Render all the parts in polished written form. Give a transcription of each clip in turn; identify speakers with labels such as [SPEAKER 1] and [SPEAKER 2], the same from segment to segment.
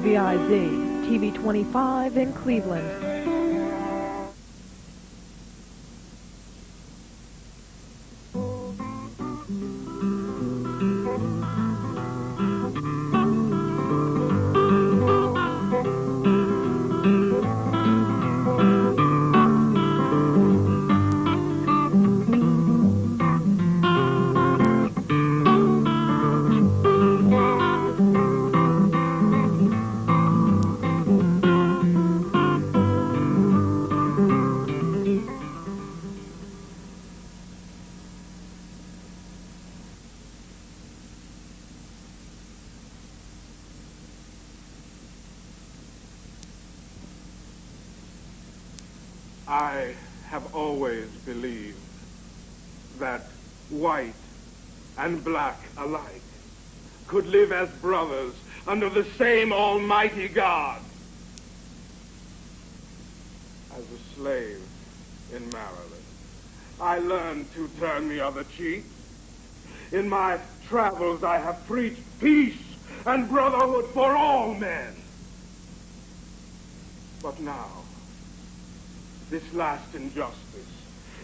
[SPEAKER 1] WVIZ, TV 25 in Cleveland.
[SPEAKER 2] I have always believed that white and black alike could live as brothers under the same almighty God. As a slave in Maryland, I learned to turn the other cheek. In my travels, I have preached peace and brotherhood for all men. But now, this last injustice,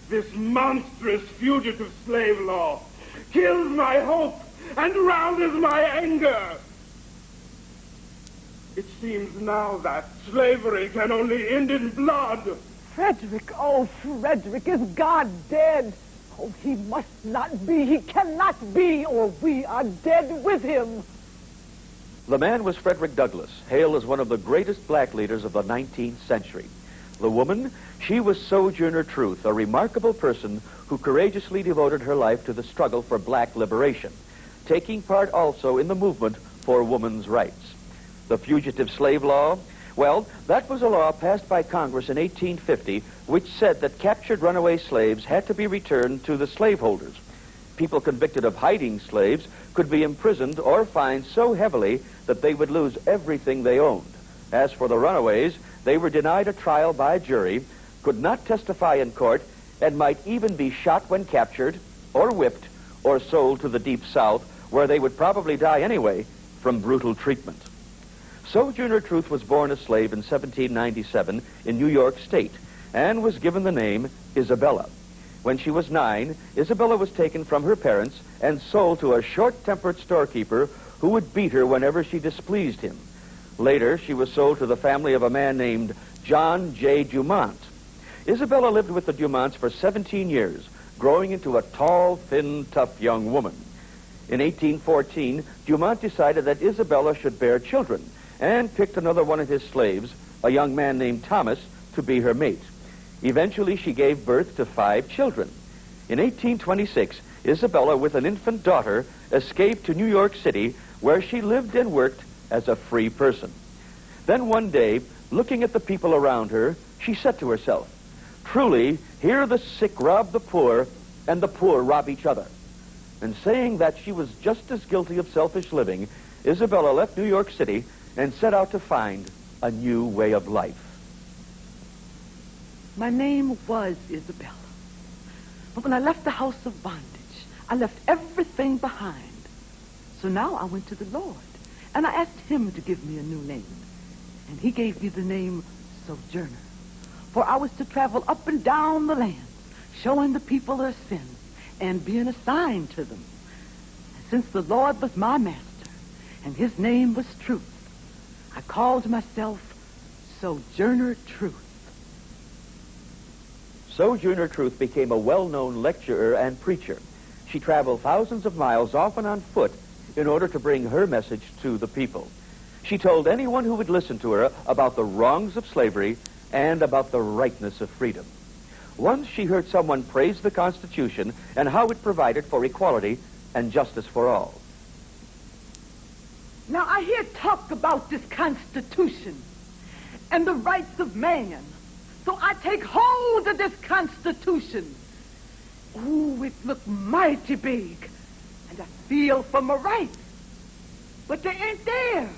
[SPEAKER 2] this monstrous fugitive slave law, kills my hope and rouses my anger. It seems now that slavery can only end in blood.
[SPEAKER 3] Frederick, oh, Frederick, is God dead? Oh, he must not be, he cannot be, or we are dead with him.
[SPEAKER 4] The man was Frederick Douglass, hailed as one of the greatest black leaders of the 19th century. The woman, she was Sojourner Truth, a remarkable person who courageously devoted her life to the struggle for black liberation, taking part also in the movement for women's rights. The fugitive slave law, well, that was a law passed by Congress in 1850, which said that captured runaway slaves had to be returned to the slaveholders. People convicted of hiding slaves could be imprisoned or fined so heavily that they would lose everything they owned. As for the runaways, they were denied a trial by jury, could not testify in court, and might even be shot when captured, or whipped, or sold to the Deep South, where they would probably die anyway from brutal treatment. Sojourner Truth was born a slave in 1797 in New York State, and was given the name Isabella. When she was 9, Isabella was taken from her parents and sold to a short-tempered storekeeper who would beat her whenever she displeased him. Later, she was sold to the family of a man named John J. Dumont. Isabella lived with the Dumonts for 17 years, growing into a tall, thin, tough young woman. In 1814, Dumont decided that Isabella should bear children and picked another one of his slaves, a young man named Thomas, to be her mate. Eventually, she gave birth to 5 children. In 1826, Isabella, with an infant daughter, escaped to New York City, where she lived and worked as a free person. Then one day, looking at the people around her, she said to herself, "Truly, here the sick rob the poor, and the poor rob each other." And saying that she was just as guilty of selfish living, Isabella left New York City and set out to find a new way of life.
[SPEAKER 3] My name was Isabella. But when I left the house of bondage, I left everything behind. So now I went to the Lord, and I asked him to give me a new name. And he gave me the name Sojourner. For I was to travel up and down the land, showing the people their sins and being a sign to them. And since the Lord was my master, and his name was Truth, I called myself Sojourner Truth.
[SPEAKER 4] Sojourner Truth became a well-known lecturer and preacher. She traveled thousands of miles, often on foot, in order to bring her message to the people. She told anyone who would listen to her about the wrongs of slavery and about the rightness of freedom. Once she heard someone praise the Constitution and how it provided for equality and justice for all.
[SPEAKER 3] Now I hear talk about this Constitution and the rights of man. So I take hold of this Constitution. Ooh, it looked mighty big. And I feel for my rights. But they ain't there.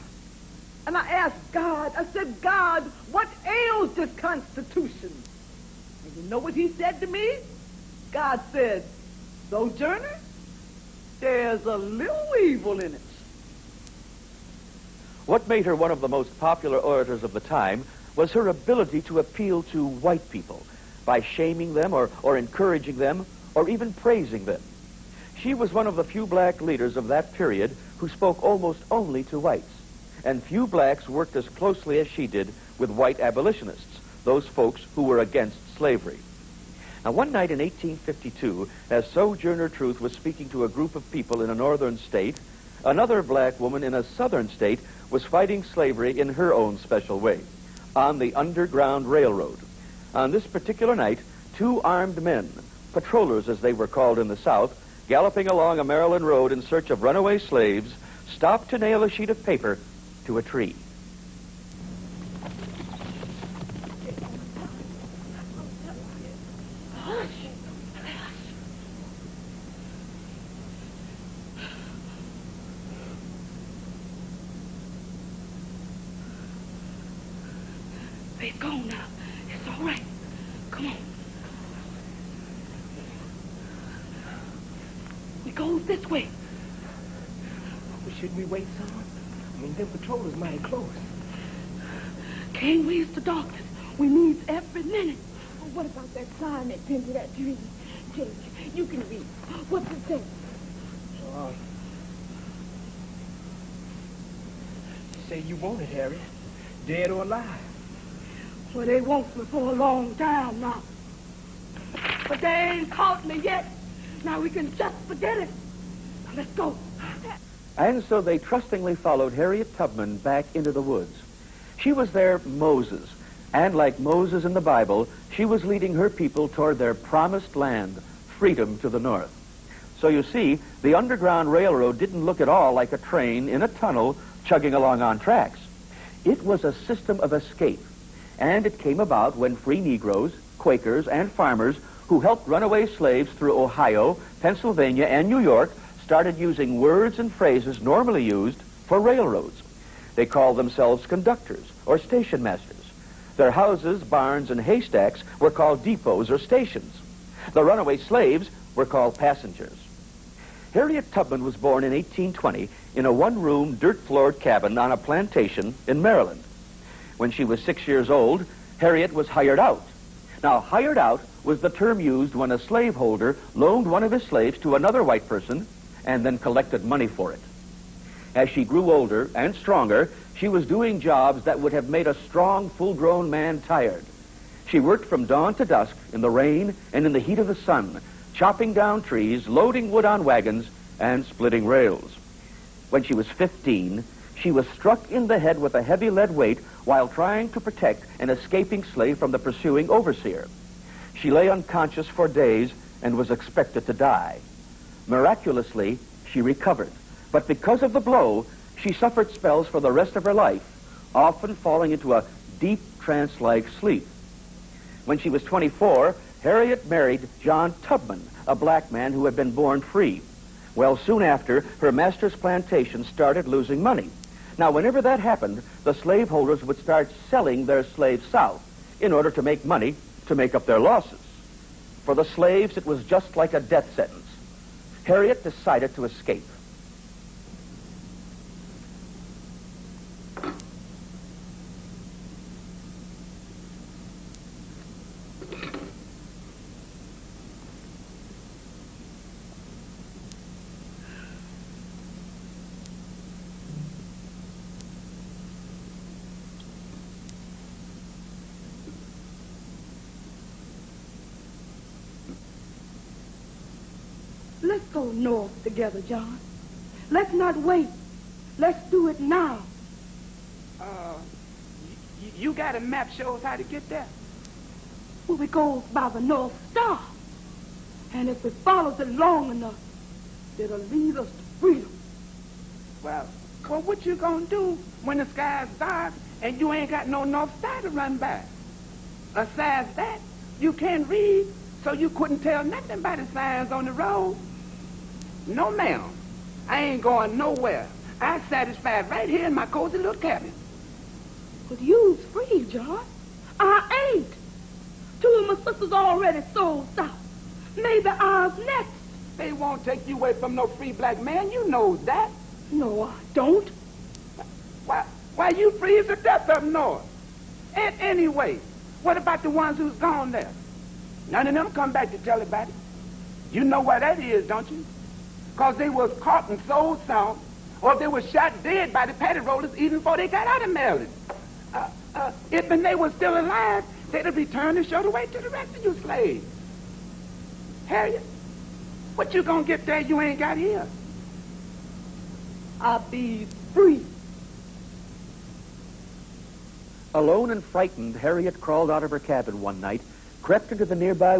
[SPEAKER 3] And I asked God, I said, "God, what ails this Constitution?" And you know what he said to me? God said, "Sojourner, there's a little evil in it."
[SPEAKER 4] What made her one of the most popular orators of the time was her ability to appeal to white people by shaming them or encouraging them or even praising them. She was one of the few black leaders of that period who spoke almost only to whites, and few blacks worked as closely as she did with white abolitionists, those folks who were against slavery. Now, one night in 1852, as Sojourner Truth was speaking to a group of people in a northern state, another black woman in a southern state was fighting slavery in her own special way, on the Underground Railroad. On this particular night, two armed men, patrollers as they were called in the South, galloping along a Maryland road in search of runaway slaves, stopped to nail a sheet of paper to a tree.
[SPEAKER 5] It's gone now. It's all right. Come on. We go this way.
[SPEAKER 6] Well, shouldn't we wait some? I mean, them patrollers mighty close.
[SPEAKER 5] Can't waste the darkness. We need every minute.
[SPEAKER 7] Well, what about that sign that pinned to that tree? Jake, you can read. What's it say?
[SPEAKER 6] Say you want it, Harriet. Dead or alive.
[SPEAKER 5] Well, they want me for a long time now. But they ain't caught me yet. Now we can just forget it. Now let's go.
[SPEAKER 4] And so they trustingly followed Harriet Tubman back into the woods. She was their Moses, and like Moses in the Bible, she was leading her people toward their promised land, freedom to the north. So you see, the Underground Railroad didn't look at all like a train in a tunnel chugging along on tracks. It was a system of escape, and it came about when free Negroes, Quakers, and farmers who helped runaway slaves through Ohio, Pennsylvania, and New York started using words and phrases normally used for railroads. They called themselves conductors or station masters. Their houses, barns, and haystacks were called depots or stations. The runaway slaves were called passengers. Harriet Tubman was born in 1820 in a one-room, dirt-floored cabin on a plantation in Maryland. When she was 6 years old, Harriet was hired out. Now, hired out was the term used when a slaveholder loaned one of his slaves to another white person and then collected money for it. As she grew older and stronger, she was doing jobs that would have made a strong, full-grown man tired. She worked from dawn to dusk in the rain and in the heat of the sun, chopping down trees, loading wood on wagons, and splitting rails. When she was 15, she was struck in the head with a heavy lead weight while trying to protect an escaping slave from the pursuing overseer. She lay unconscious for days and was expected to die. Miraculously, she recovered, but because of the blow, she suffered spells for the rest of her life, often falling into a deep trance-like sleep. When she was 24, Harriet married John Tubman, a black man who had been born free. Well, soon after, her master's plantation started losing money. Now, whenever that happened, the slaveholders would start selling their slaves south in order to make money to make up their losses. For the slaves, it was just like a death sentence. Harriet decided to escape.
[SPEAKER 5] Let's go north together, John. Let's not wait. Let's do it now.
[SPEAKER 6] You got a map shows how to get there?
[SPEAKER 5] Well, we go by the North Star. And if we follow it long enough, it'll lead us to freedom.
[SPEAKER 6] Well, what you gonna do when the sky's dark and you ain't got no North Star to run by? Besides that, you can't read, so you couldn't tell nothing by the signs on the road. No, ma'am. I ain't going nowhere. I'm satisfied right here in my cozy little cabin.
[SPEAKER 5] But you's free, John. I ain't. Two of my sisters already sold south. Maybe ours next.
[SPEAKER 6] They won't take you away from no free black man. You know that.
[SPEAKER 5] No, I don't.
[SPEAKER 6] Why you freeze to death up north? And anyway, what about the ones who's gone there? None of them come back to tell about it. You know why that is, don't you? Because they was caught and sold south, or they were shot dead by the patty rollers even before they got out of Maryland. If they were still alive, they'd have returned and showed the way to the rest of you slaves. Harriet, what you gonna get there you ain't got here?
[SPEAKER 5] I'll be free.
[SPEAKER 4] Alone and frightened, Harriet crawled out of her cabin one night, crept into the nearby